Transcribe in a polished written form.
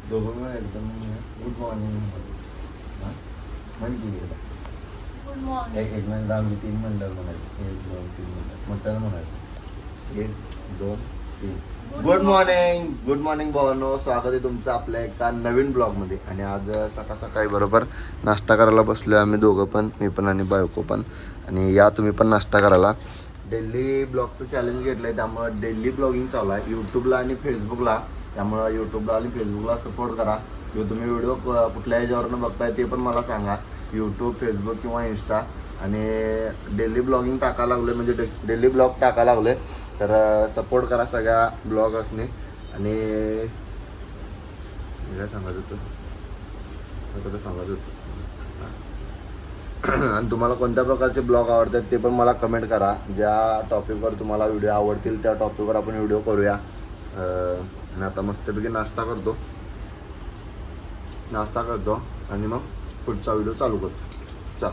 दोघं एकदम good morning म्हणजे गुड मॉर्निंग. एक मिनिट आम्ही 3 म्हणलं म्हणायचं 1 2 3 म्हणलं म्हटलं म्हणायचं 1 2 3 गुड मॉर्निंग भावांनो, स्वागत आहे तुमचं आपल्या एका नवीन ब्लॉगमध्ये. आणि आज सकाळ सकाळी बरोबर नाश्ता करायला बसलो आहे आम्ही दोघं पण, मी पण आणि बायको पण. आणि या तुम्ही पण नाश्ता करायला. डेली ब्लॉगचं चॅलेंज घेतलं आहे, त्यामुळं डेली ब्लॉगिंग चालू आहे यूट्यूबला आणि फेसबुकला. त्यामुळं यूट्यूबला आणि फेसबुकला सपोर्ट करा. किंवा तुम्ही व्हिडिओ कुठल्या ह्याच्यावरनं बघताय ते पण मला सांगा, यूट्यूब, फेसबुक किंवा इंस्टा. आणि डेली ब्लॉगिंग टाकायला लागले म्हणजे डेली ब्लॉग टाकायला लागले, तर सपोर्ट करा सगळ्या ब्लॉगर्सने. आणि काय सांगायचं होतं सांगायचं होतं आणि तुम्हाला कोणत्या प्रकारचे ब्लॉग आवडतात ते पण मला कमेंट करा. ज्या टॉपिकवर तुम्हाला व्हिडिओ आवडतील त्या टॉपिकवर आपण व्हिडिओ करूया. आणि आता मस्तपैकी नाश्ता करतो आणि मग पुढचा व्हिडिओ चालू करतो. चल.